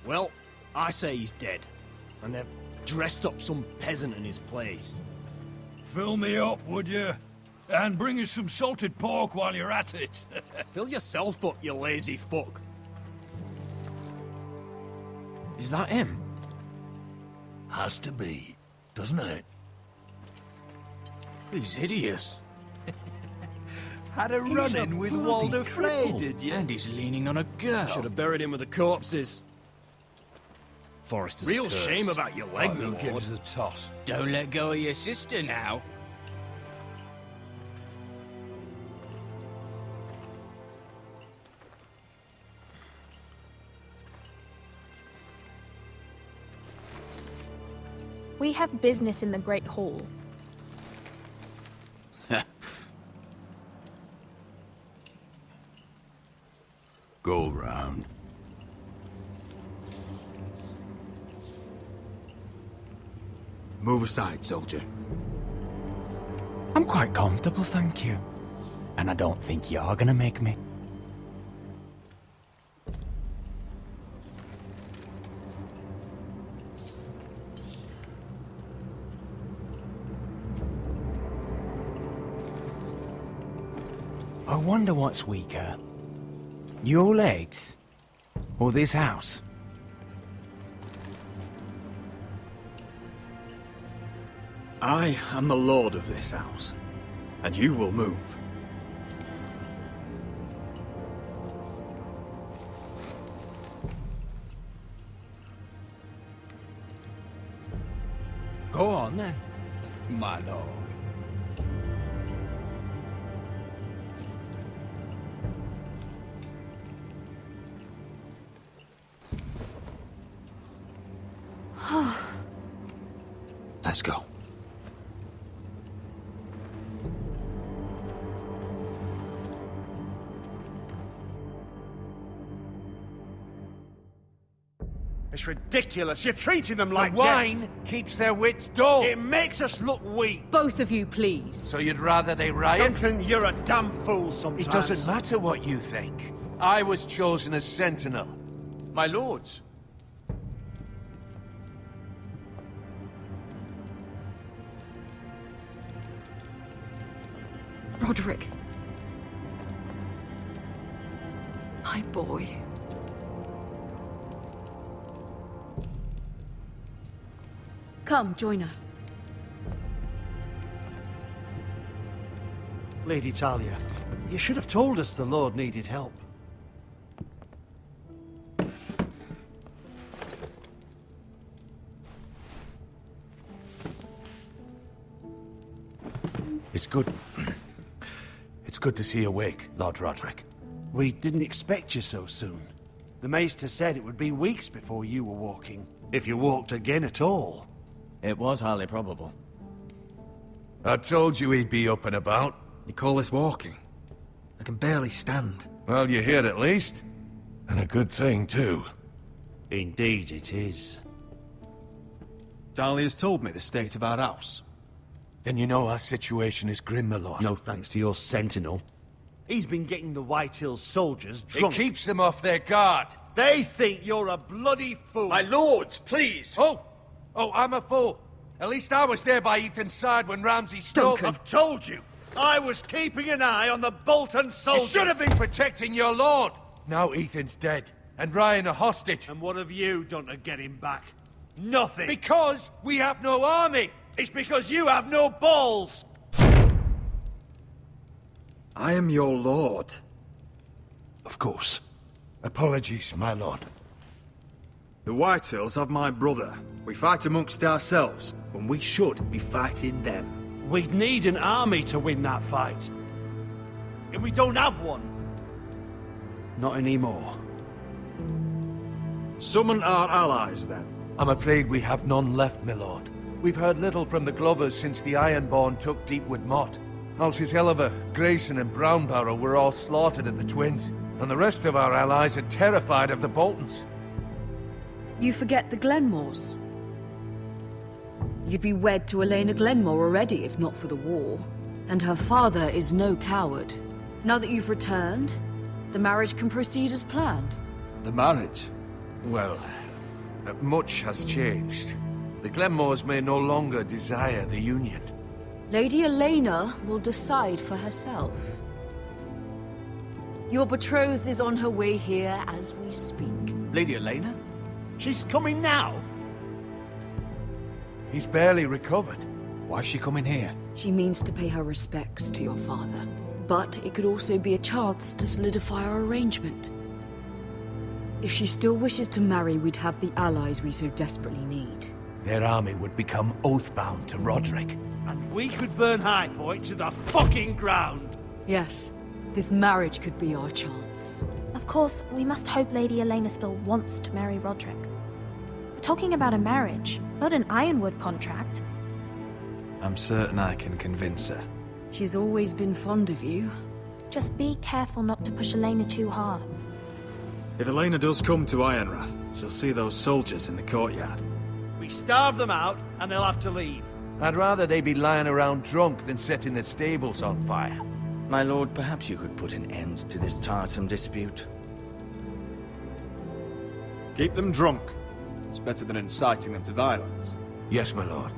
Well, I say he's dead. And they've dressed up some peasant in his place. Fill me up, would you? And bring us some salted pork while you're at it. Fill yourself up, you lazy fuck. Is that him? Has to be, doesn't it? He's hideous. Had a run-in with Walder Frey, did you? And he's leaning on a girl. Should have buried him with the corpses. Forrester's Real cursed. shame about your leg, We'll my give lord. it a toss. Don't let go of your sister now. We have business in the Great Hall. Go round. Move aside, soldier. I'm quite comfortable, thank you. And I don't think you're gonna make me. I wonder what's weaker. Your legs? Or this house? I am the lord of this house, and you will move. Go on then, my lord. Let's go. It's ridiculous. You're treating them like The wine guests. keeps their wits dull. It makes us look weak. Both of you, please. So you'd rather they riot? Duncan, you're a damn fool sometimes. It doesn't matter what you think. I was chosen as sentinel. My lords. Roderick. My boy. Come, join us. Lady Talia, you should have told us the Lord needed help. It's good. It's good to see you awake, Lord Roderick. We didn't expect you so soon. The Maester said it would be weeks before you were walking, if you walked again at all. It was highly probable. I told you he'd be up and about. You call this walking? I can barely stand. Well, you're here at least. And a good thing, too. Indeed it is. Dahlia's told me the state of our house. Then you know our situation is grim, my lord. No thanks to your sentinel. He's been getting the White Hills soldiers drunk. It keeps them off their guard. They think you're a bloody fool. My lords, please! Oh, I'm a fool. At least I was there by Ethan's side when Ramsay stole... Duncan. I've told you. I was keeping an eye on the Bolton You soldiers. should have been protecting your lord. Now Ethan's dead, and Ryan a hostage. And what have you done to get him back? Nothing. Because we have no army. It's because you have no balls. I am your lord. Of course. Apologies, my lord. The Whitehills have my brother. We fight amongst ourselves, when we should be fighting them. We'd need an army to win that fight. And we don't have one. Not anymore. Summon our allies, then. I'm afraid we have none left, my lord. We've heard little from the Glovers since the Ironborn took Deepwood Motte. Halsey's Helliver, Grayson and Brownbarrow were all slaughtered at the Twins, and the rest of our allies are terrified of the Boltons. You forget the Glenmores. You'd be wed to Elena Glenmore already if not for the war. And her father is no coward. Now that you've returned, the marriage can proceed as planned. The marriage? Well, Much has changed. The Glenmores may no longer desire the Union. Lady Elena will decide for herself. Your betrothed is on her way here as we speak. Lady Elena? She's coming now? He's barely recovered. Why is she coming here? She means to pay her respects to your father. But it could also be a chance to solidify our arrangement. If she still wishes to marry, we'd have the allies we so desperately need. Their army would become oath-bound to Roderick. And we could burn High Point to the fucking ground! Yes, this marriage could be our chance. Of course, we must hope Lady Elena still wants to marry Roderick. We're talking about a marriage, not an Ironwood contract. I'm certain I can convince her. She's always been fond of you. Just be careful not to push Elena too hard. If Elena does come to Ironrath, she'll see those soldiers in the courtyard. We starve them out, and they'll have to leave. I'd rather they be lying around drunk than setting the stables on fire. My lord, perhaps you could put an end to this tiresome dispute. Keep them drunk. It's better than inciting them to violence. Yes, my lord.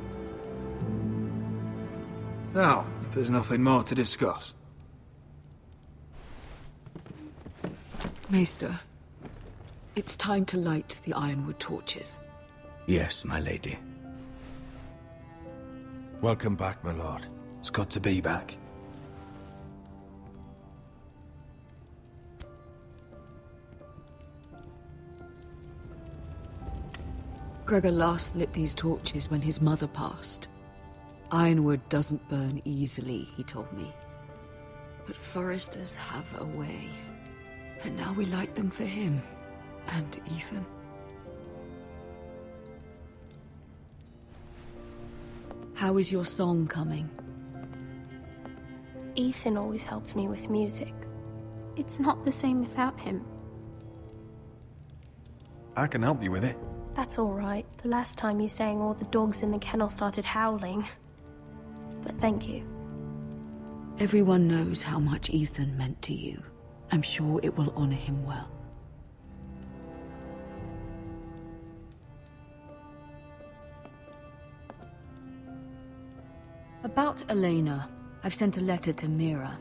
Now, if there's nothing more to discuss. Maester, it's time to light the Ironwood torches. Yes, my lady. Welcome back, my lord. It's good to be back. Gregor last lit these torches when his mother passed. Ironwood doesn't burn easily, he told me. But foresters have a way. And now we light them for him. And Ethan. How is your song coming? Ethan always helps me with music. It's not the same without him. I can help you with it. That's all right. The last time you sang, all the dogs in the kennel started howling. But thank you. Everyone knows how much Ethan meant to you. I'm sure it will honor him well. About Elena, I've sent a letter to Mira.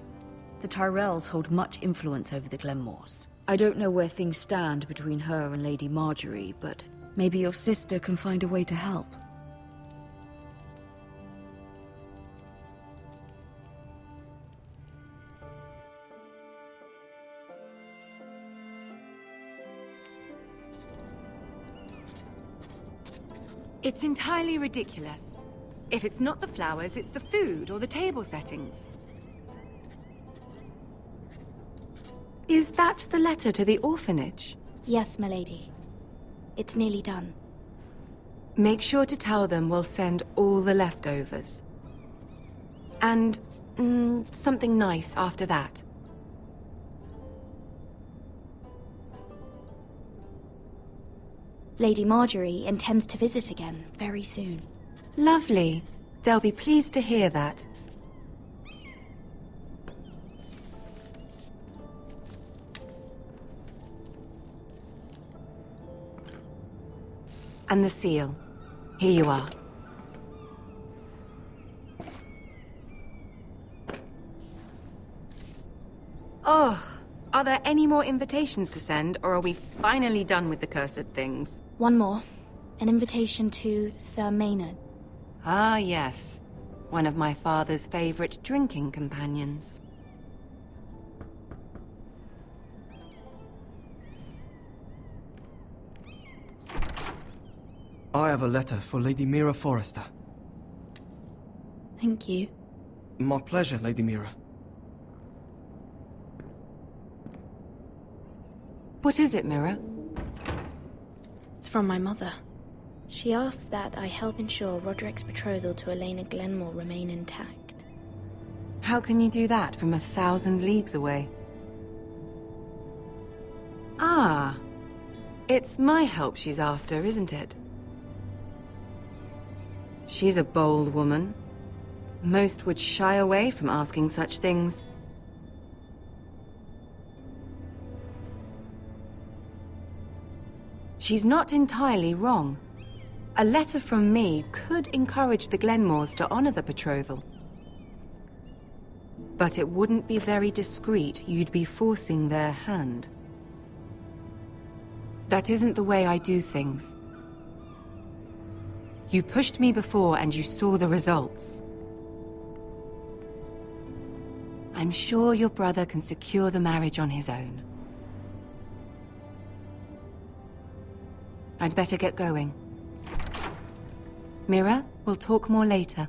The Tyrells hold much influence over the Glenmores. I don't know where things stand between her and Lady Marjorie, but maybe your sister can find a way to help. It's entirely ridiculous. If it's not the flowers, it's the food or the table settings. Is that the letter to the orphanage? Yes, my lady. It's nearly done. Make sure to tell them we'll send all the leftovers. And, something nice after that. Lady Marjorie intends to visit again very soon. Lovely. They'll be pleased to hear that. And the seal. Here you are. Oh, are there any more invitations to send, or are we finally done with the cursed things? One more. An invitation to Sir Maynard. Ah, yes. One of my father's favorite drinking companions. I have a letter for Lady Mira Forrester. Thank you. My pleasure, Lady Mira. What is it, Mira? It's from my mother. She asks that I help ensure Roderick's betrothal to Elena Glenmore remain intact. How can you do that from 1,000 leagues away? Ah. It's my help she's after, isn't it? She's a bold woman. Most would shy away from asking such things. She's not entirely wrong. A letter from me could encourage the Glenmores to honor the betrothal. But it wouldn't be very discreet. You'd be forcing their hand. That isn't the way I do things. You pushed me before and you saw the results. I'm sure your brother can secure the marriage on his own. I'd better get going. Mira, we'll talk more later.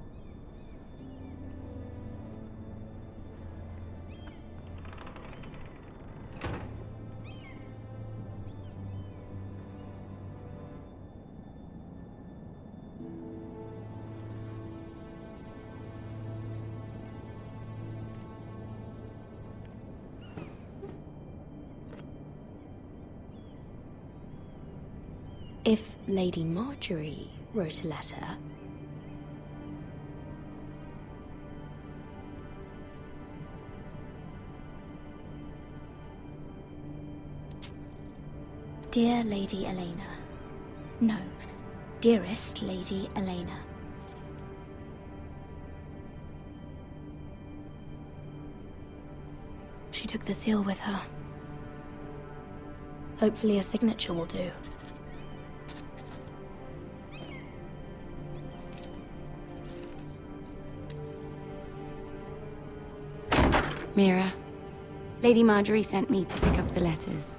If Lady Marjorie wrote a letter... Dear Lady Elena. No, dearest Lady Elena. She took the seal with her. Hopefully a signature will do. Mira, Lady Marjorie sent me to pick up the letters.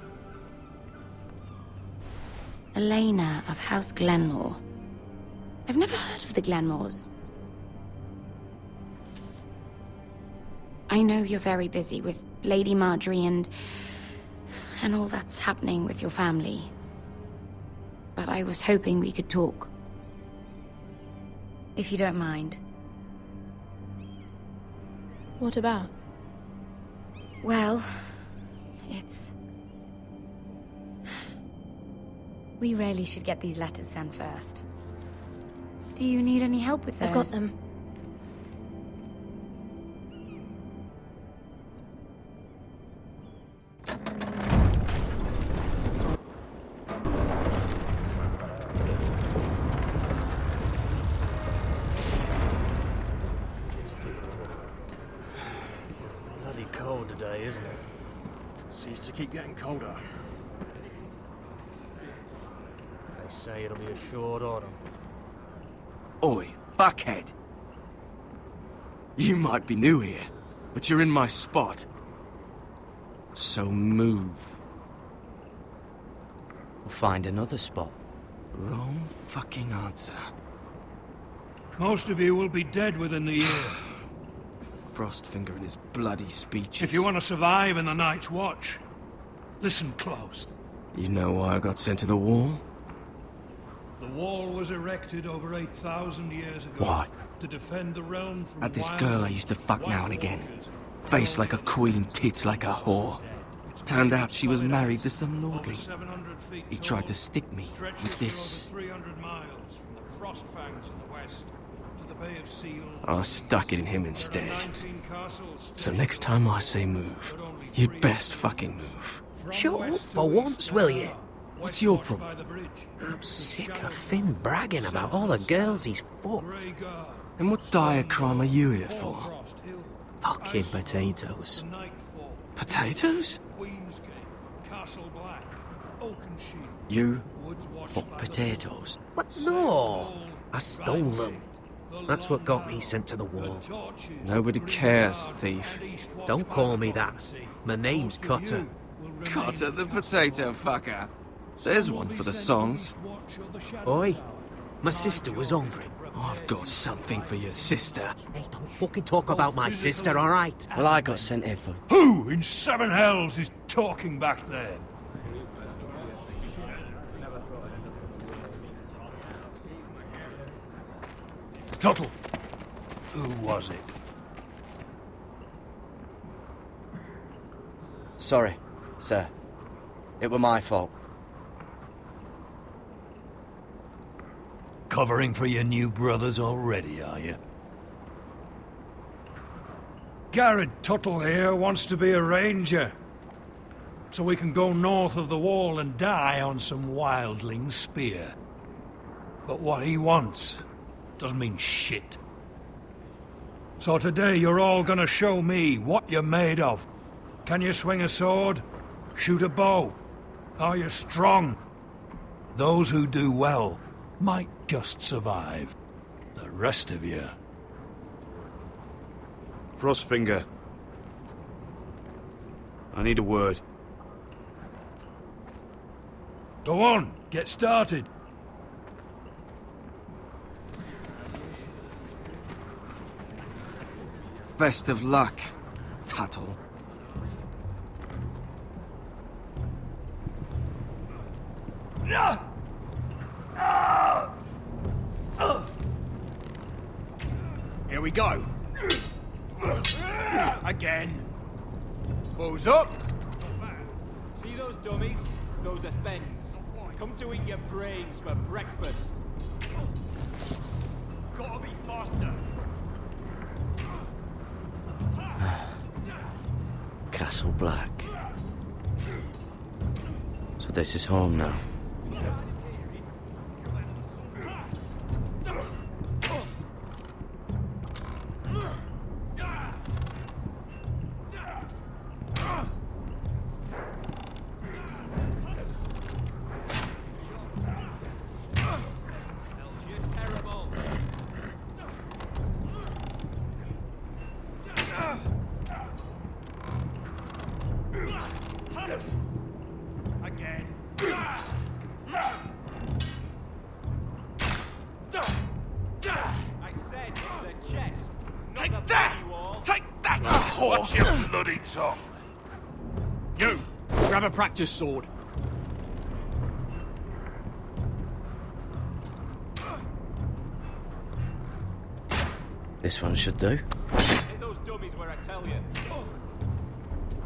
Elena of House Glenmore. I've never heard of the Glenmores. I know you're very busy with Lady Marjorie and all that's happening with your family. But I was hoping we could talk. If you don't mind. What about? Well, it's... We really should get these letters sent first. Do you need any help with those? I've got them. Bloody cold today, isn't it? Seems to keep getting colder. They say it'll be a short autumn. Oi, fuckhead. You might be new here, but you're in my spot. So move. We'll find another spot. Wrong fucking answer. Most of you will be dead within the year. Frostfinger and his bloody speeches. If you want to survive in the Night's Watch, listen close. You know why I got sent to the wall? The wall was erected over 8,000 years ago. Why? To defend the realm from Had this wild girl I used to fuck now and again. Face like a queen, tits like a whore. Turned out she was married to some lordling. He tried to stick me with this. 300 miles from the frost fangs in the west to the Bay of Seals. I stuck it in him instead. So next time I say move, you'd best fucking move. Shut up for once, will you? What's your problem? I'm sick of Finn bragging about all the girls he's fucked. And what diacrime are you here for? Fucking potatoes. Potatoes? You fuck potatoes? What? No! I stole them. That's what got me sent to the wall. Nobody cares, thief. Don't call me that. My name's Cutter. Cutter the potato fucker. There's one for the songs. Oi, my sister was hungry. I've got something for your sister. Hey, don't fucking talk about my sister, alright? Well, I got sent here for... Who in seven hells is talking back there? Tuttle, who was it? Sorry, sir. It were my fault. Covering for your new brothers already, are you? Garrett Tuttle here wants to be a ranger. so we can go north of the wall and die on some wildling spear. But what he wants doesn't mean shit. So today you're all gonna show me what you're made of. Can you swing a sword? Shoot a bow? Are you strong? Those who do well might just survive. The rest of you... Frostfinger. I need a word. Go on, get started. Best of luck, Tuttle. Here we go. Again. Bows up. See those dummies? Those are things. Come to eat your brains for breakfast. Gotta be faster. Castle Black. So this is home now. Watch your bloody tongue. You, grab a practice sword. This one should do. Hit those dummies where I tell you.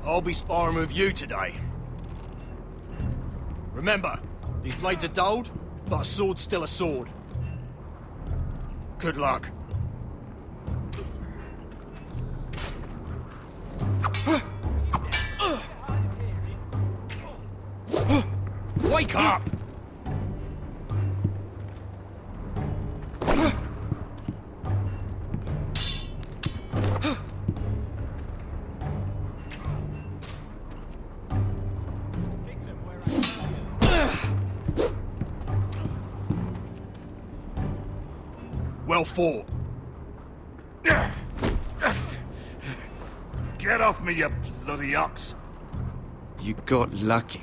I'll be sparring with you today. Remember, these blades are dulled, but a sword's still a sword. Good luck. Wake up! Well fought. Get off me, you bloody ox. You got lucky.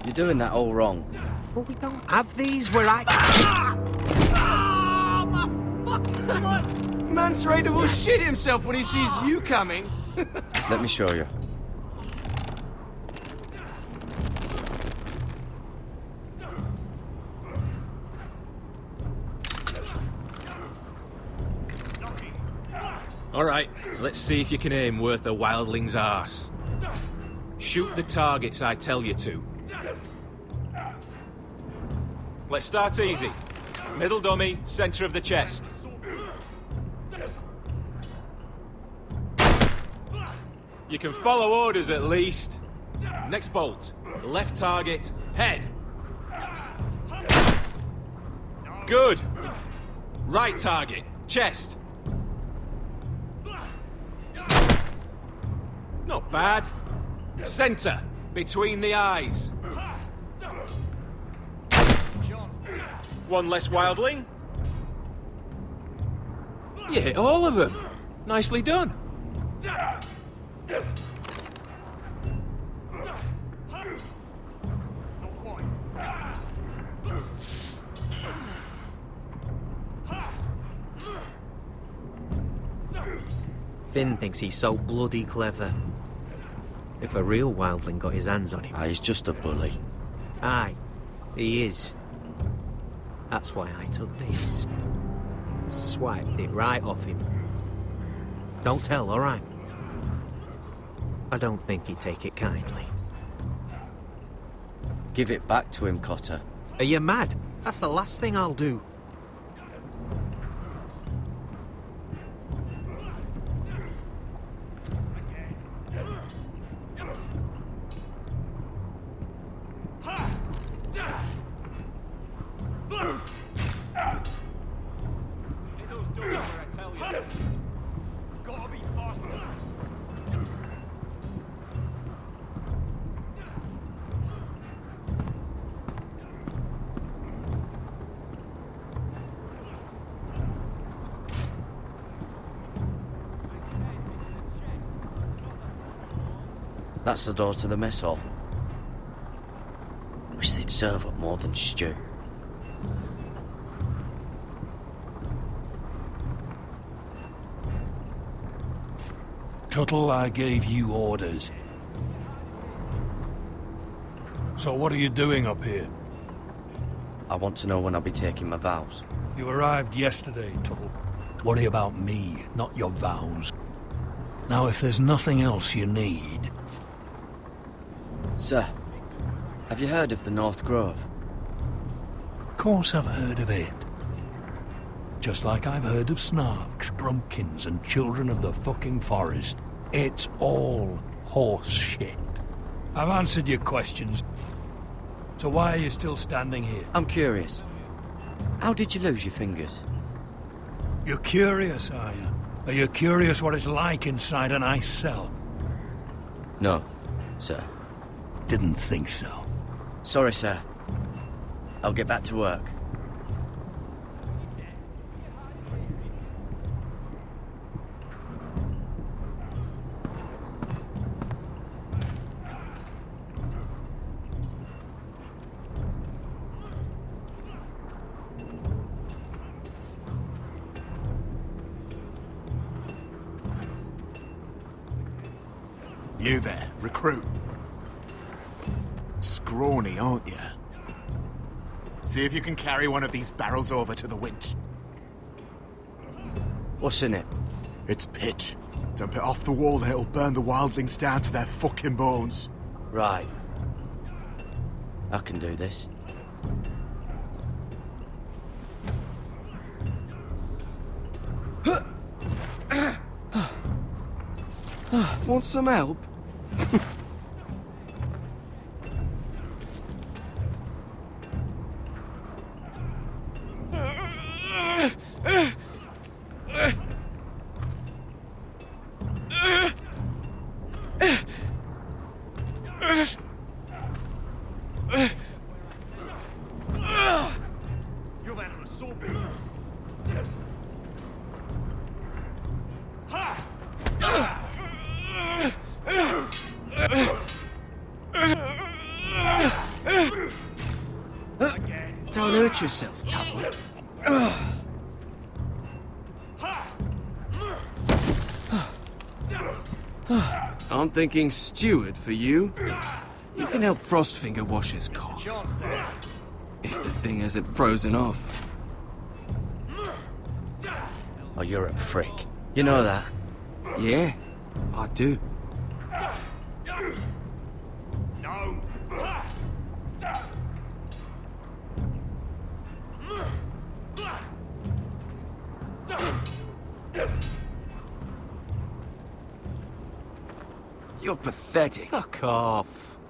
You're doing that all wrong. Well, we don't have these where I... Man's ready to shit himself when he sees you coming. Let me show you. All right, let's see if you can aim worth a wildling's arse. Shoot the targets I tell you to. Let's start easy. Middle dummy, center of the chest. You can follow orders at least. Next bolt. Left target, head. Good. Right target, chest. Not bad. Center, between the eyes. One less wildling. You hit all of them. Nicely done. Finn thinks he's so bloody clever. If a real wildling got his hands on him... He's just a bully. Aye, he is. That's why I took this. Swiped it right off him. Don't tell, alright? I don't think he'd take it kindly. Give it back to him, Cotter. Are you mad? That's the last thing I'll do. That's the door to the mess hall. Wish they'd serve up more than stew. Tuttle, I gave you orders. So what are you doing up here? I want to know when I'll be taking my vows. You arrived yesterday, Tuttle. Worry about me, not your vows. Now, if there's nothing else you need... Sir, have you heard of the North Grove? Of course I've heard of it. Just like I've heard of Snarks, Grumpkins, and Children of the fucking Forest. It's all horse shit. I've answered your questions. So why are you still standing here? I'm curious. How did you lose your fingers? You're curious, are you? Are you curious what it's like inside an ice cell? No, sir. Didn't think so. Sorry, sir. I'll get back to work. You there, recruit. Scrawny, aren't you? See if you can carry one of these barrels over to the winch. What's in it? It's pitch. Dump it off the wall and it'll burn the wildlings down to their fucking bones. Right. I can do this. Want some help? Don't hurt yourself, Tuttle. I'm thinking steward for you. You can help Frostfinger wash his cock. If the thing hasn't frozen off. Oh, you're a freak. You know that? Yeah, I do. No. You're pathetic. Fuck off.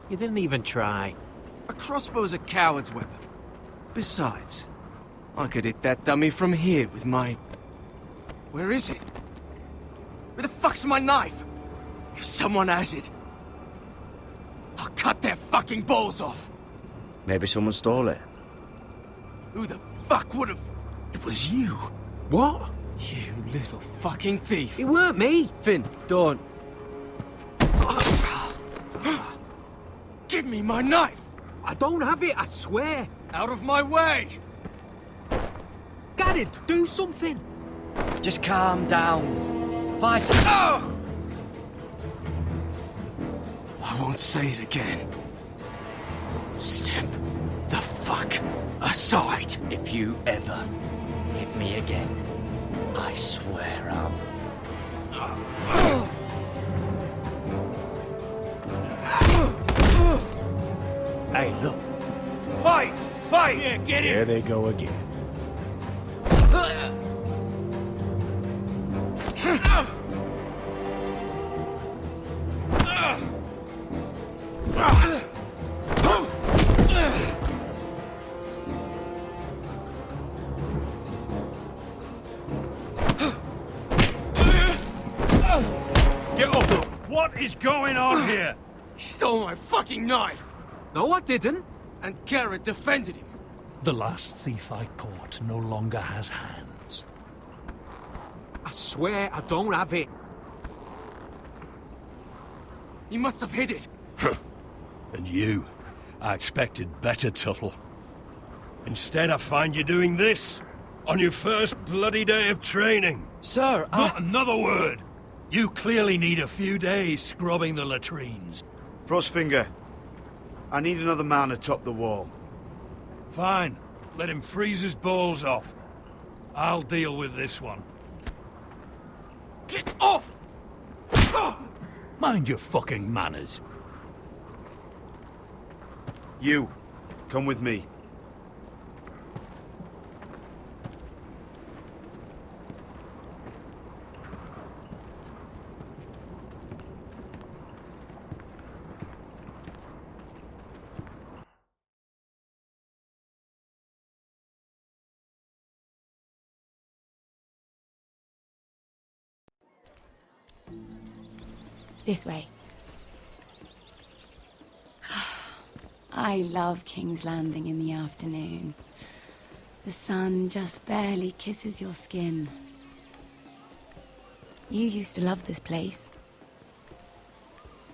You didn't even try. A crossbow's a coward's weapon. Besides, I could hit that dummy from here with my... Where is it? Where the fuck's my knife? If someone has it, I'll cut their fucking balls off. Maybe someone stole it. Who the fuck would have... It was you. What? You little fucking thief. It weren't me. Finn, don't. Give me my knife! I don't have it, I swear. Out of my way! Garrett, do something. Just calm down. Fight it. Oh! I won't say it again. Step the fuck fuck aside. If you ever hit me again, I swear I'll... Hey, look. Fight! Fight! Yeah, get There it! they go again. Get up! What is going on here? He stole my fucking knife! No, I didn't. And Garrett defended him. The last thief I caught no longer has hands. I swear I don't have it. He must have hid it. And you, I expected better, Tuttle. Instead, I find you doing this on your first bloody day of training. Sir, Not another word. You clearly need a few days scrubbing the latrines. Frostfinger, I need another man atop the wall. Fine. Let him freeze his balls off. I'll deal with this one. Get off! Mind your fucking manners. You, come with me. This way. I love King's Landing in the afternoon. The sun just barely kisses your skin. You used to love this place.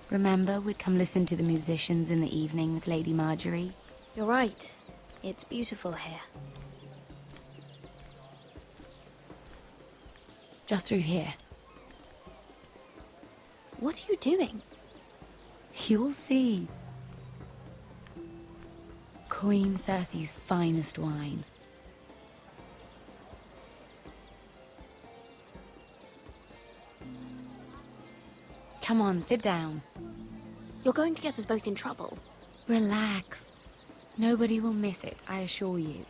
Remember, we'd come listen to the musicians in the evening with Lady Marjorie? You're right. It's beautiful here. Just through here. What are you doing? You'll see. Queen Cersei's finest wine. Come on, sit down. You're going to get us both in trouble. Relax. Nobody will miss it, I assure you.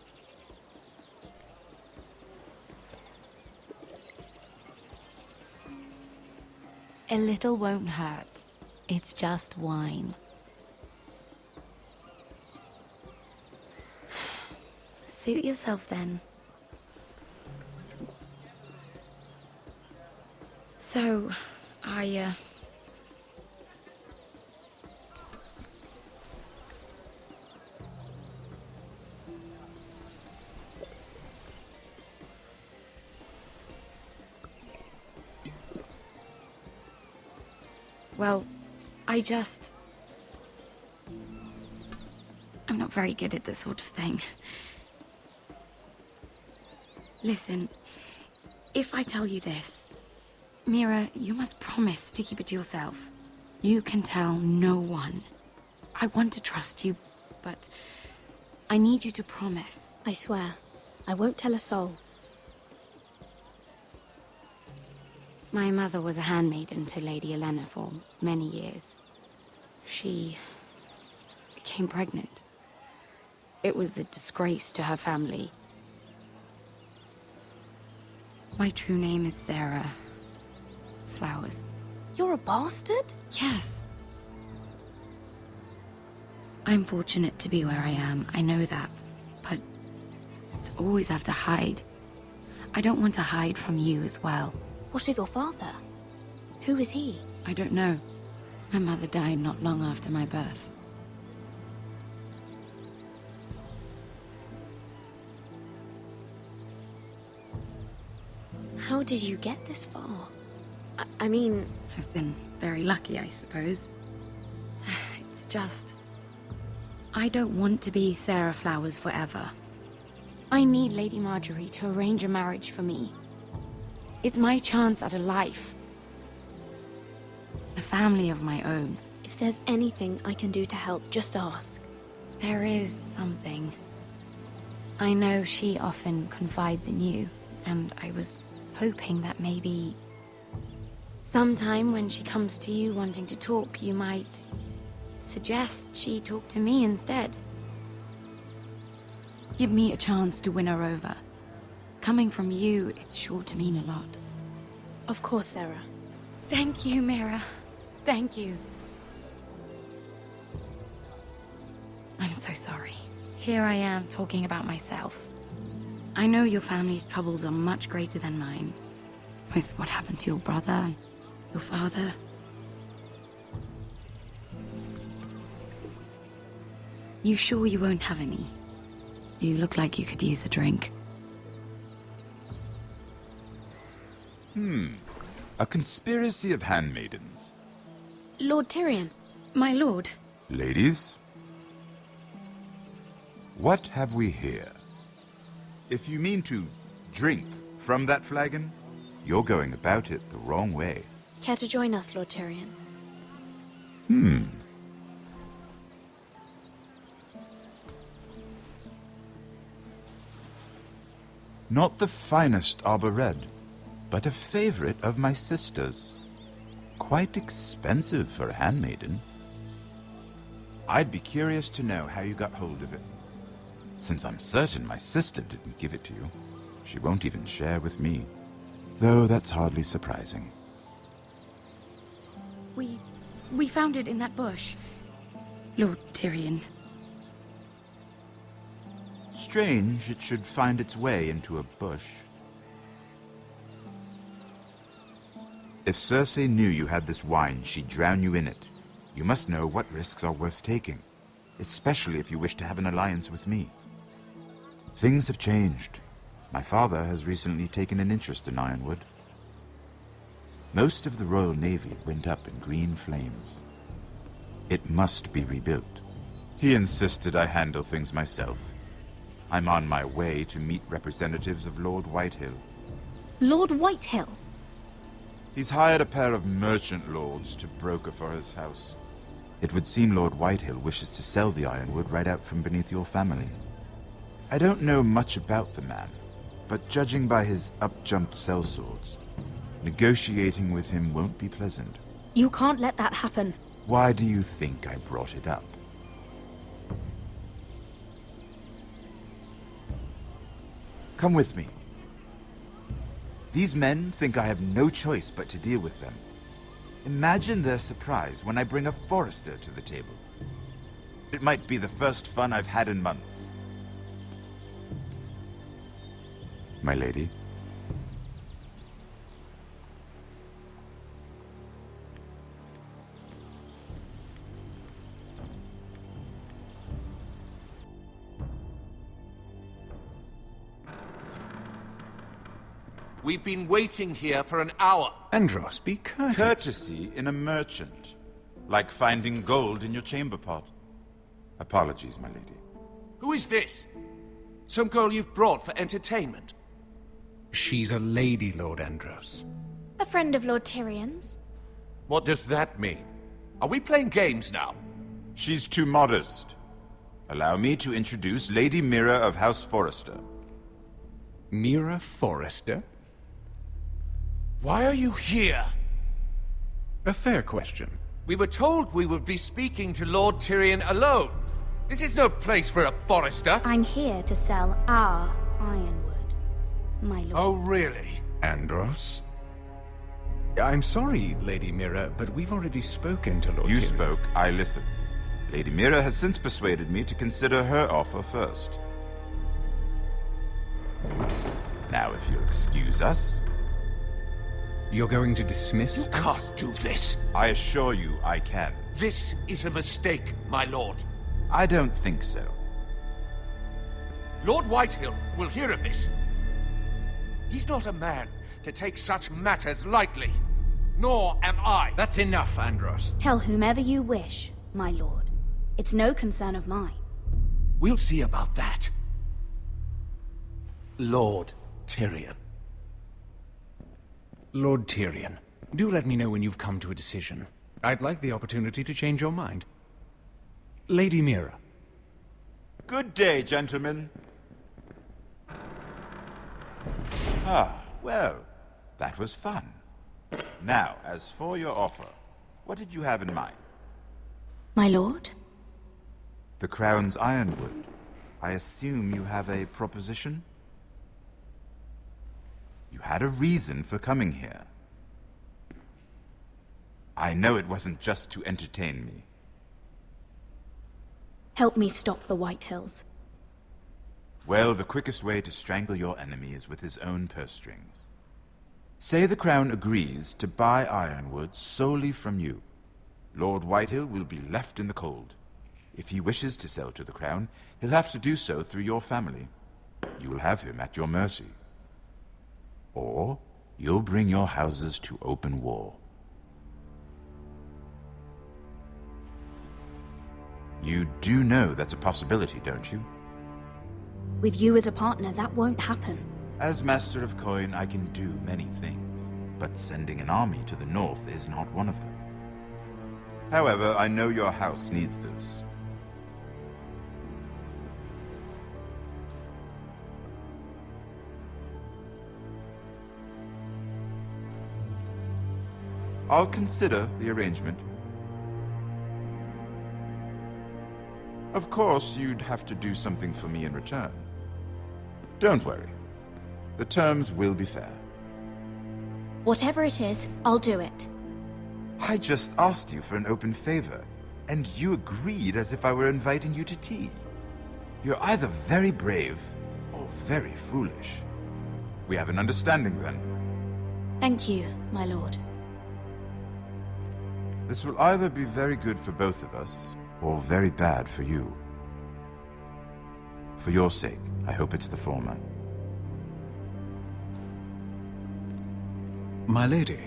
A little won't hurt. It's just wine. Suit yourself then. So, well, I'm not very good at this sort of thing. Listen, if I tell you this, Mira, you must promise to keep it to yourself. You can tell no one. I want to trust you, but I need you to promise. I swear, I won't tell a soul. My mother was a handmaiden to Lady Olenna for many years. She became pregnant. It was a disgrace to her family. My true name is Sarah Flowers. You're a bastard? Yes. I'm fortunate to be where I am, I know that. But to always have to hide. I don't want to hide from you as well. What of your father? Who is he? I don't know. My mother died not long after my birth. How did you get this far? I mean... I've been very lucky, I suppose. It's just... I don't want to be Sarah Flowers forever. I need Lady Marjorie to arrange a marriage for me. It's my chance at a life. A family of my own. If there's anything I can do to help, just ask. There is something. I know she often confides in you, and I was hoping that maybe sometime when she comes to you wanting to talk, you might suggest she talk to me instead. Give me a chance to win her over. Coming from you, it's sure to mean a lot. Of course, Sarah. Thank you, Mira. Thank you. I'm so sorry. Here I am talking about myself. I know your family's troubles are much greater than mine. With what happened to your brother and your father. You sure you won't have any? You look like you could use a drink. A conspiracy of handmaidens. Lord Tyrion. My lord. Ladies, what have we here? If you mean to drink from that flagon, you're going about it the wrong way. Care to join us, Lord Tyrion? Not the finest arbor red, but a favorite of my sister's. Quite expensive for a handmaiden. I'd be curious to know how you got hold of it. Since I'm certain my sister didn't give it to you, she won't even share with me. Though that's hardly surprising. We found it in that bush. Lord Tyrion. Strange it should find its way into a bush. If Cersei knew you had this wine, she'd drown you in it. You must know what risks are worth taking, especially if you wish to have an alliance with me. Things have changed. My father has recently taken an interest in Ironwood. Most of the Royal Navy went up in green flames. It must be rebuilt. He insisted I handle things myself. I'm on my way to meet representatives of Lord Whitehill. Lord Whitehill? He's hired a pair of merchant lords to broker for his house. It would seem Lord Whitehill wishes to sell the Ironwood right out from beneath your family. I don't know much about the man, but judging by his up-jumped sellswords, negotiating with him won't be pleasant. You can't let that happen. Why do you think I brought it up? Come with me. These men think I have no choice but to deal with them. Imagine their surprise when I bring a Forester to the table. It might be the first fun I've had in months. My lady. We've been waiting here for an hour. Andros, be courteous. Courtesy in a merchant. Like finding gold in your chamber pot. Apologies, my lady. Who is this? Some girl you've brought for entertainment? She's a lady, Lord Andros. A friend of Lord Tyrion's. What does that mean? Are we playing games now? She's too modest. Allow me to introduce Lady Mira of House Forester. Mira Forester? Why are you here? A fair question. We were told we would be speaking to Lord Tyrion alone. This is no place for a Forester. I'm here to sell our Ironwood, my lord. Oh, really? Andros? I'm sorry, Lady Mira, but we've already spoken to Lord You Tyrion. spoke, I listened. Lady Mira has since persuaded me to consider her offer first. Now, if you'll excuse us... You're going to dismiss You can't do this. I assure you I can. This is a mistake, my lord. I don't think so. Lord Whitehill will hear of this. He's not a man to take such matters lightly. Nor am I. That's enough, Andros. Tell whomever you wish, my lord. It's no concern of mine. We'll see about that. Lord Tyrion. Lord Tyrion, do let me know when you've come to a decision. I'd like the opportunity to change your mind. Lady Mira. Good day, gentlemen. Ah, well, that was fun. Now, as for your offer, what did you have in mind? My lord? The Crown's Ironwood. I assume you have a proposition? You had a reason for coming here. I know it wasn't just to entertain me. Help me stop the White Hills. Well, the quickest way to strangle your enemy is with his own purse strings. Say the Crown agrees to buy Ironwood solely from you. Lord Whitehill will be left in the cold. If he wishes to sell to the Crown, he'll have to do so through your family. You will have him at your mercy. Or you'll bring your houses to open war. You do know that's a possibility, don't you? With you as a partner, that won't happen. As Master of Coin, I can do many things, but sending an army to the north is not one of them. However, I know your house needs this. I'll consider the arrangement. Of course, you'd have to do something for me in return. Don't worry. The terms will be fair. Whatever it is, I'll do it. I just asked you for an open favor, and you agreed as if I were inviting you to tea. You're either very brave or very foolish. We have an understanding then. Thank you, my lord. This will either be very good for both of us, or very bad for you. For your sake, I hope it's the former. My lady.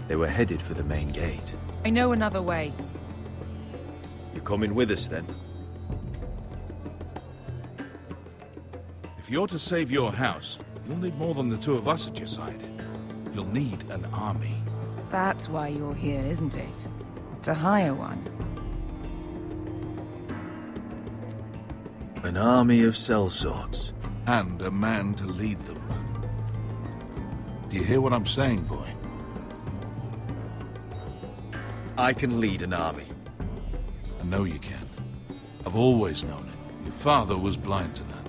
They were headed for the main gate. I know another way. You're coming with us, then? If you're to save your house, you'll need more than the two of us at your side. You'll need an army. That's why you're here, isn't it? To hire one. An army of sellswords. And a man to lead them. Do you hear what I'm saying, boy? I can lead an army. I know you can. I've always known it. Your father was blind to that.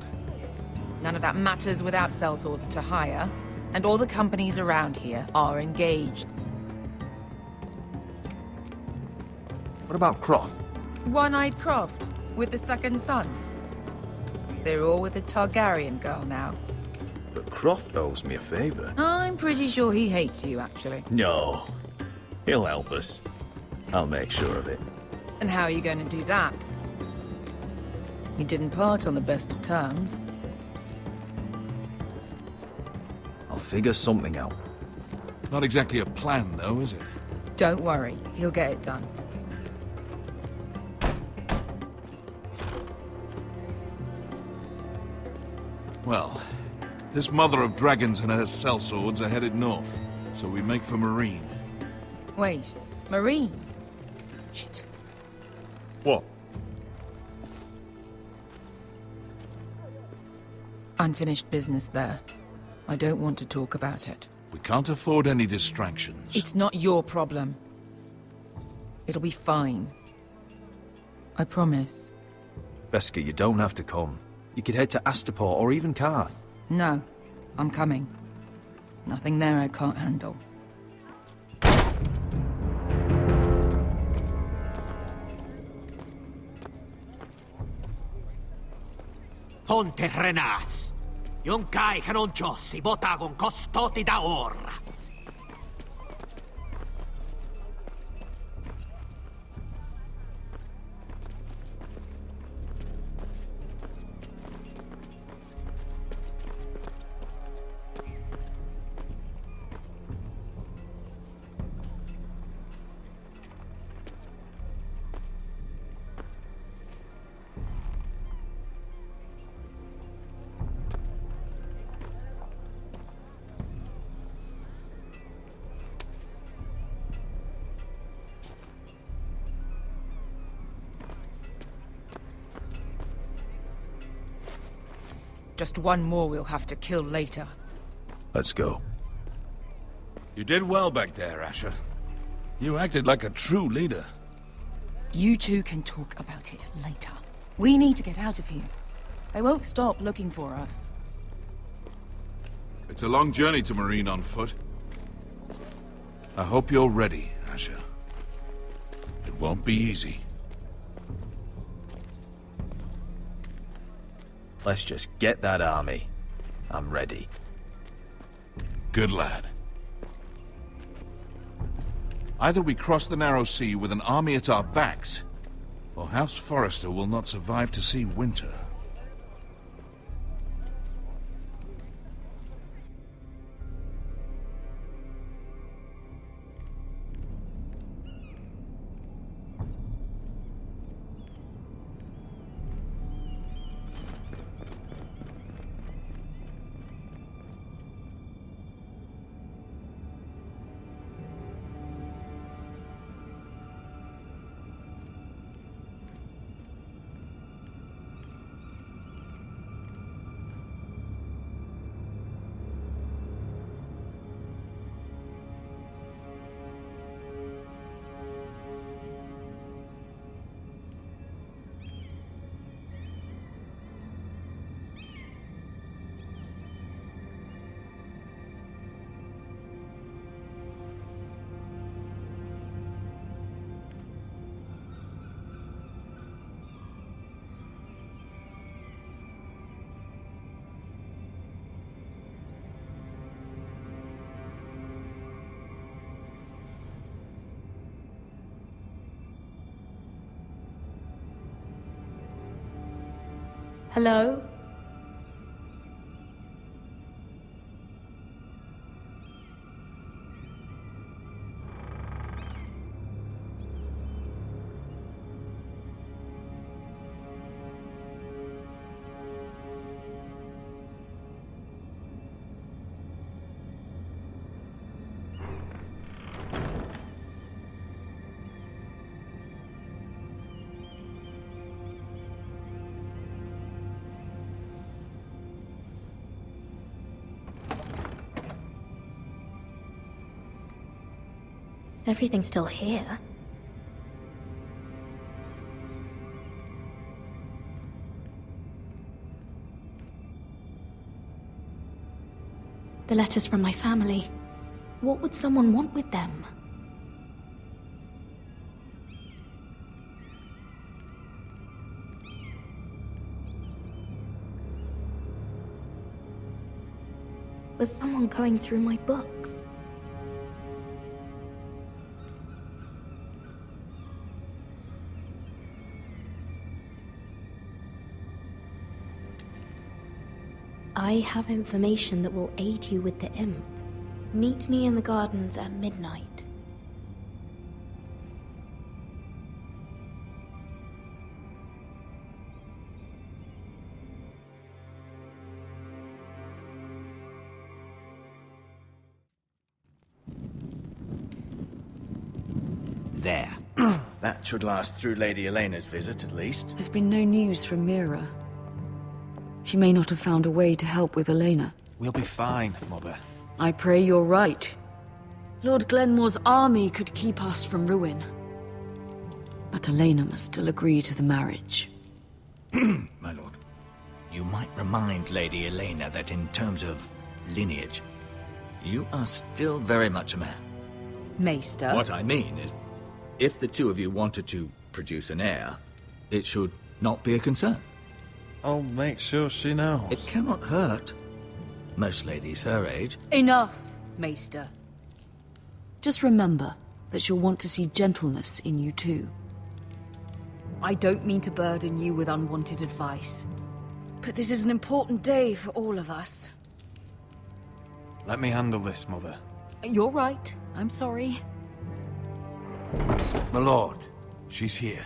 None of that matters without sellswords to hire, and all the companies around here are engaged. What about Croft? One-Eyed Croft, with the second sons. They're all with the Targaryen girl now. But Croft owes me a favor. I'm pretty sure he hates you, actually. No. He'll help us. I'll make sure of it. And how are you going to do that? We didn't part on the best of terms. I'll figure something out. Not exactly a plan, though, is it? Don't worry, he'll get it done. Well, this mother of dragons and her sellswords are headed north, so we make for Marine. Wait, Marine? Shit. What? Unfinished business there. I don't want to talk about it. We can't afford any distractions. It's not your problem. It'll be fine. I promise. Beskar, you don't have to come. You could head to Astapor or even Karth. No, I'm coming. Nothing there I can't handle. Ponte renas. Yung kai kanoncho si botagon costoti da ora. Just one more we'll have to kill later. Let's go. You did well back there, Asher. You acted like a true leader. You two can talk about it later. We need to get out of here. They won't stop looking for us. It's a long journey to Marine on foot. I hope you're ready, Asher. It won't be easy. Let's just get that army. I'm ready. Good lad. Either we cross the narrow sea with an army at our backs, or House Forrester will not survive to see winter. Hello? Everything's still here. The letters from my family. What would someone want with them? Was someone going through my books? I have information that will aid you with the imp. Meet me in the gardens at midnight. There. That should last through Lady Elena's visit, at least. There's been no news from Mira. She may not have found a way to help with Elena. We'll be fine, Mother. I pray you're right. Lord Glenmore's army could keep us from ruin. But Elena must still agree to the marriage. My lord, you might remind Lady Elena that in terms of lineage, you are still very much a man. Maester? What I mean is, if the two of you wanted to produce an heir, it should not be a concern. I'll make sure she knows. It cannot hurt. Most ladies her age. Enough, Maester. Just remember that she'll want to see gentleness in you too. I don't mean to burden you with unwanted advice, but this is an important day for all of us. Let me handle this, Mother. You're right. I'm sorry. My lord, she's here.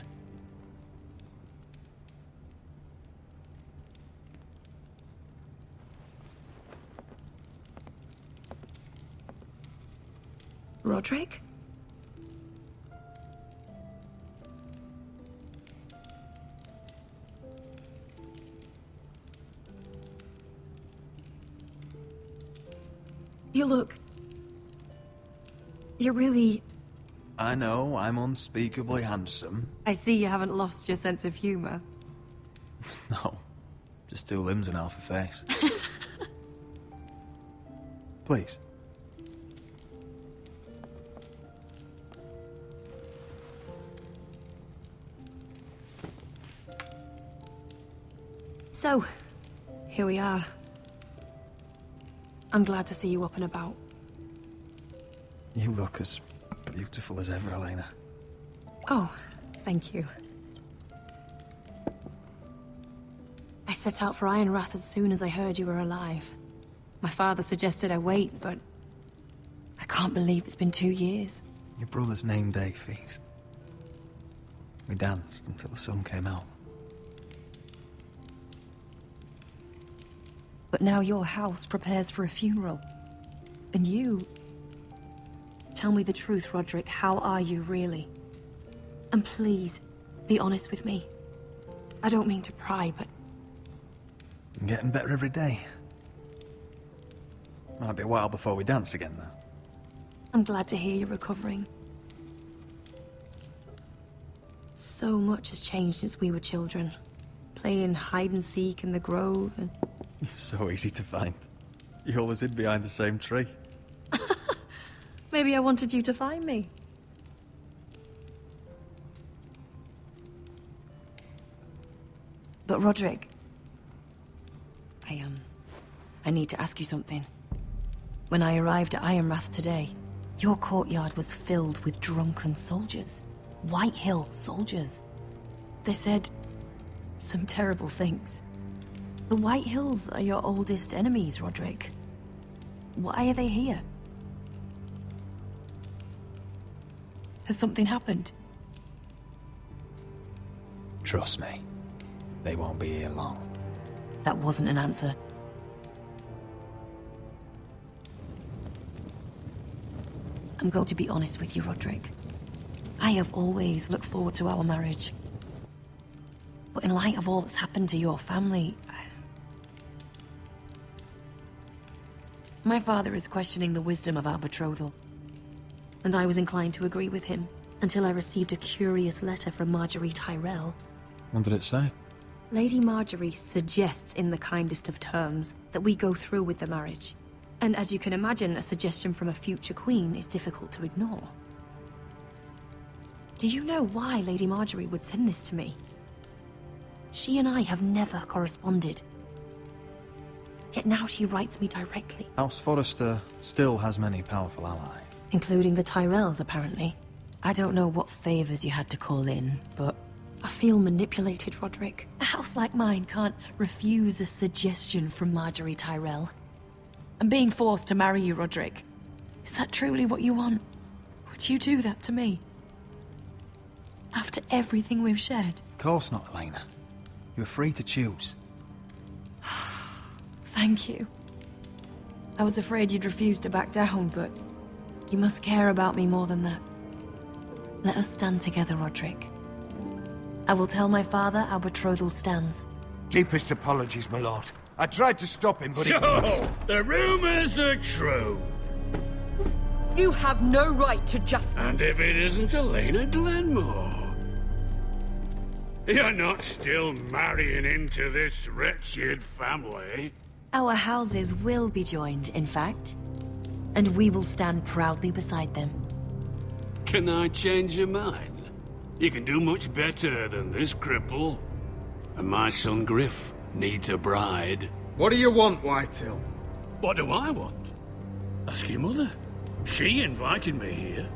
Roderick? You look... You're really... I know, I'm unspeakably handsome. I see you haven't lost your sense of humor. No, just 2 limbs and half a face. Please. So, here we are. I'm glad to see you up and about. You look as beautiful as ever, Elena. Oh, thank you. I set out for Ironrath as soon as I heard you were alive. My father suggested I wait, but I can't believe it's been 2 years. Your brother's name day feast. We danced until the sun came out. But now your house prepares for a funeral. And you... Tell me the truth, Roderick. How are you, really? And please, be honest with me. I don't mean to pry, but... I'm getting better every day. Might be a while before we dance again, though. I'm glad to hear you're recovering. So much has changed since we were children. Playing hide-and-seek in the grove and... You're so easy to find. You always hid behind the same tree. Maybe I wanted you to find me. But Roderick... I need to ask you something. When I arrived at Ironrath today, your courtyard was filled with drunken soldiers. White Hill soldiers. They said some terrible things. The White Hills are your oldest enemies, Roderick. Why are they here? Has something happened? Trust me, they won't be here long. That wasn't an answer. I'm going to be honest with you, Roderick. I have always looked forward to our marriage. But in light of all that's happened to your family... My father is questioning the wisdom of our betrothal. And I was inclined to agree with him, until I received a curious letter from Marjorie Tyrell. What did it say? Lady Marjorie suggests in the kindest of terms that we go through with the marriage. And as you can imagine, a suggestion from a future queen is difficult to ignore. Do you know why Lady Marjorie would send this to me? She and I have never corresponded. Yet now she writes me directly. House Forrester still has many powerful allies. Including the Tyrells, apparently. I don't know what favors you had to call in, but I feel manipulated, Roderick. A house like mine can't refuse a suggestion from Marjorie Tyrell. I'm being forced to marry you, Roderick. Is that truly what you want? Would you do that to me? After everything we've shared? Of course not, Elena. You're free to choose. Thank you. I was afraid you'd refuse to back down, but you must care about me more than that. Let us stand together, Roderick. I will tell my father our betrothal stands. Deepest apologies, my lord. I tried to stop him, but So, the rumors are true. You have no right to just... And if it isn't Elena Glenmore? You're not still marrying into this wretched family? Our houses will be joined, in fact. And we will stand proudly beside them. Can I change your mind? You can do much better than this cripple. And my son Griff needs a bride. What do you want, Whitetail? What do I want? Ask your mother. She invited me here.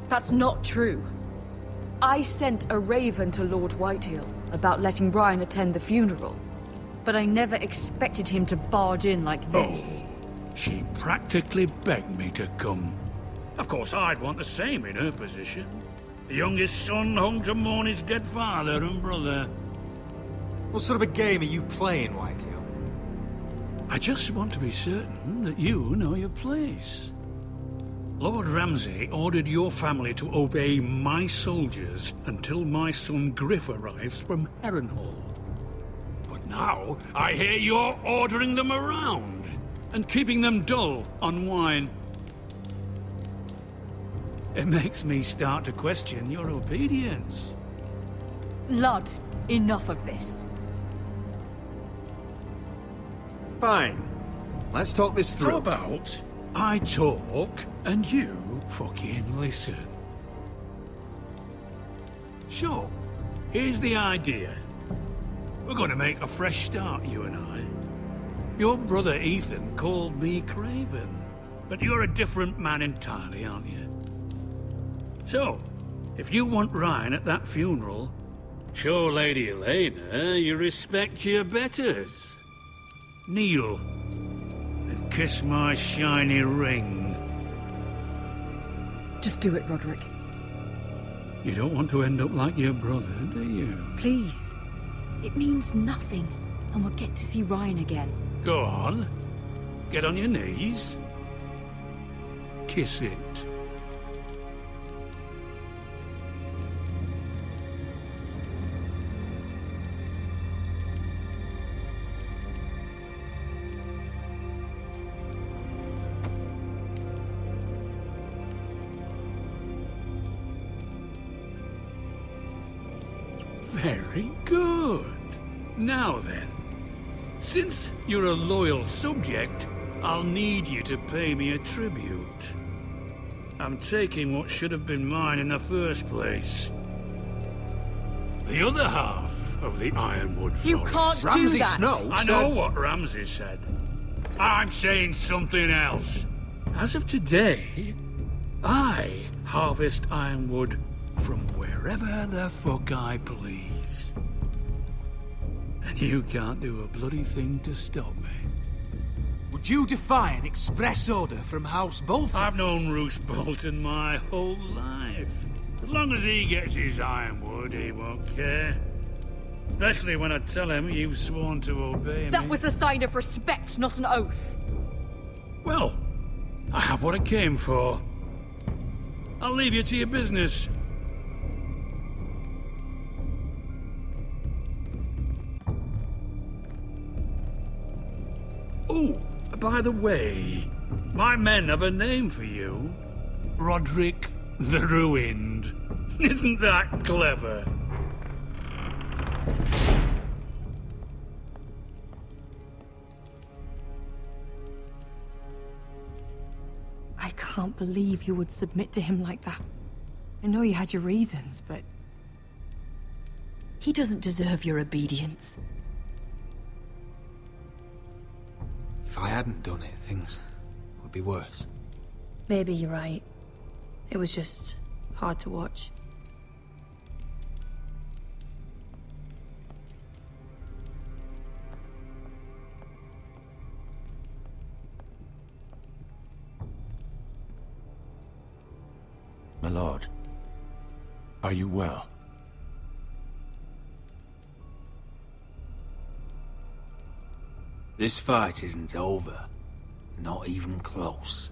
That's not true. I sent a raven to Lord Whitehill about letting Brian attend the funeral. But I never expected him to barge in like this. Oh, she practically begged me to come. Of course, I'd want the same in her position. The youngest son home to mourn his dead father and brother. What sort of a game are you playing, Whitetail? I just want to be certain that you know your place. Lord Ramsay ordered your family to obey my soldiers until my son Griff arrives from Harrenhal. But now, I hear you're ordering them around and keeping them dull on wine. It makes me start to question your obedience. Lud, enough of this. Fine. Let's talk this through. How about I talk and you fucking listen? So, here's the idea. We're gonna make a fresh start, you and I. Your brother Ethan called me Craven, but you're a different man entirely, aren't you? So, if you want Ryan at that funeral, show Lady Elena you respect your betters. Kneel and kiss my shiny ring. Just do it, Roderick. You don't want to end up like your brother, do you? Please. It means nothing, and we'll get to see Ryan again. Go on. Get on your knees. Kiss it. Very good. Now then, since you're a loyal subject, I'll need you to pay me a tribute. I'm taking what should have been mine in the first place. The other half of the Ironwood Forest. You can't do that! I know what Ramsay said. I'm saying something else. As of today, I harvest Ironwood from wherever the fuck I please. And you can't do a bloody thing to stop me. Would you defy an express order from House Bolton? I've known Roose Bolton my whole life. As long as he gets his Ironwood, he won't care. Especially when I tell him you've sworn to obey me. That was a sign of respect, not an oath. Well, I have what I came for. I'll leave you to your business. Oh, by the way, my men have a name for you. Roderick the Ruined. Isn't that clever? I can't believe you would submit to him like that. I know you had your reasons, but... he doesn't deserve your obedience. If I hadn't done it, things would be worse. Maybe you're right. It was just hard to watch. My lord, are you well? This fight isn't over. Not even close.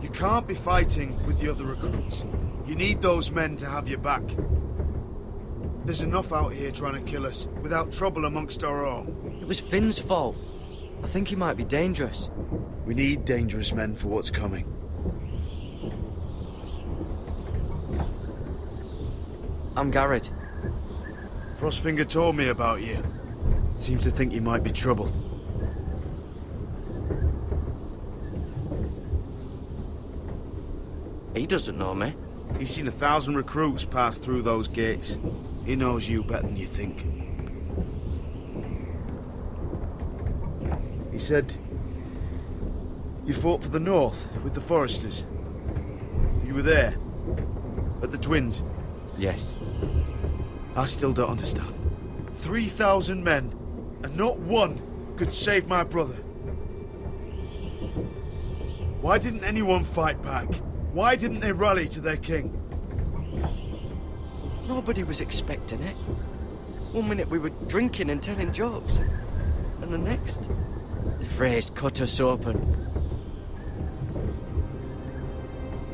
You can't be fighting with the other recruits. You need those men to have your back. There's enough out here trying to kill us, without trouble amongst our own. It was Finn's fault. I think he might be dangerous. We need dangerous men for what's coming. I'm Garrett. Frostfinger told me about you. Seems to think you might be trouble. He doesn't know me. He's seen 1,000 recruits pass through those gates. He knows you better than you think. He said you fought for the North with the Foresters. You were there, at the Twins. Yes. I still don't understand. 3,000 men, and not one could save my brother. Why didn't anyone fight back? Why didn't they rally to their king? Nobody was expecting it. One minute we were drinking and telling jokes, and the next, the Freys cut us open.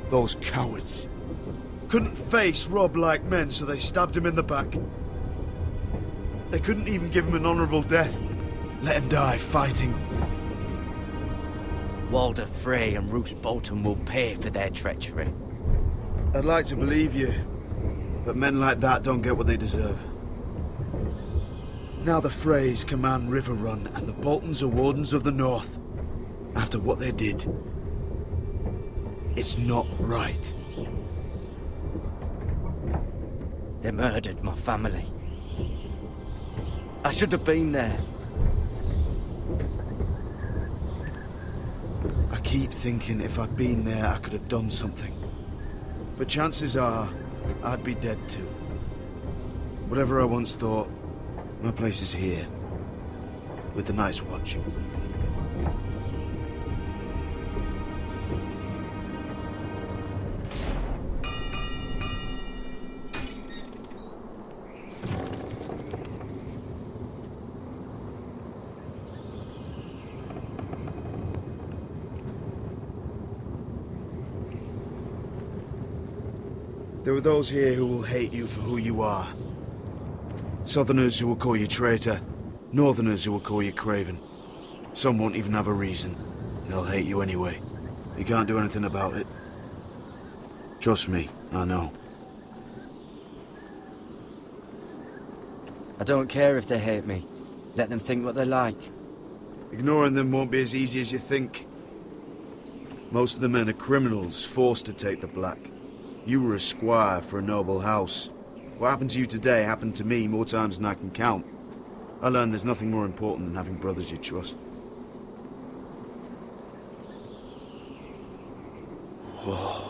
Those cowards. Couldn't face Rob like men, so they stabbed him in the back. They couldn't even give him an honorable death. Let him die fighting. Walder Frey and Roose Bolton will pay for their treachery. I'd like to believe you, but men like that don't get what they deserve. Now the Freys command River Run, and the Boltons are Wardens of the North. After what they did, it's not right. They murdered my family. I should have been there. I keep thinking if I'd been there, I could have done something. But chances are, I'd be dead too. Whatever I once thought, my place is here, with the Night's Watch. There are those here who will hate you for who you are. Southerners who will call you traitor, Northerners who will call you craven. Some won't even have a reason. They'll hate you anyway. You can't do anything about it. Trust me, I know. I don't care if they hate me. Let them think what they like. Ignoring them won't be as easy as you think. Most of the men are criminals, forced to take the black. You were a squire for a noble house. What happened to you today happened to me more times than I can count. I learned there's nothing more important than having brothers you trust. Whoa.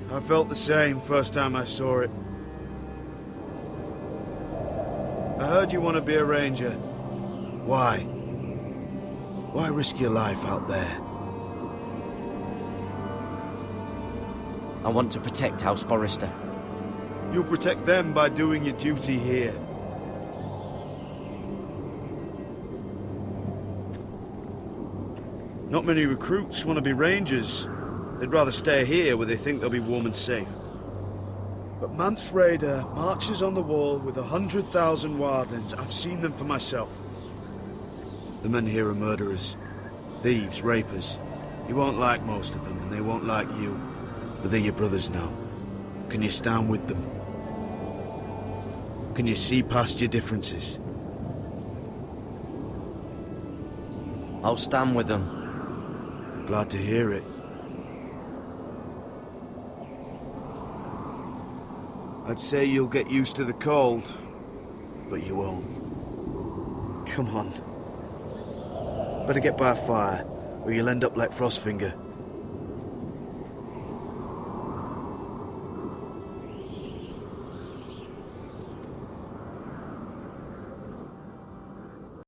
I felt the same first time I saw it. I heard you want to be a ranger. Why? Why risk your life out there? I want to protect House Forrester. You'll protect them by doing your duty here. Not many recruits want to be rangers. They'd rather stay here where they think they'll be warm and safe. But Mance Rayder marches on the wall with 100,000 wildlings. I've seen them for myself. The men here are murderers, thieves, rapers. You won't like most of them, and they won't like you. But they're your brothers now. Can you stand with them? Can you see past your differences? I'll stand with them. Glad to hear it. I'd say you'll get used to the cold, but you won't. Come on. Better get by a fire, or you'll end up like Frostfinger.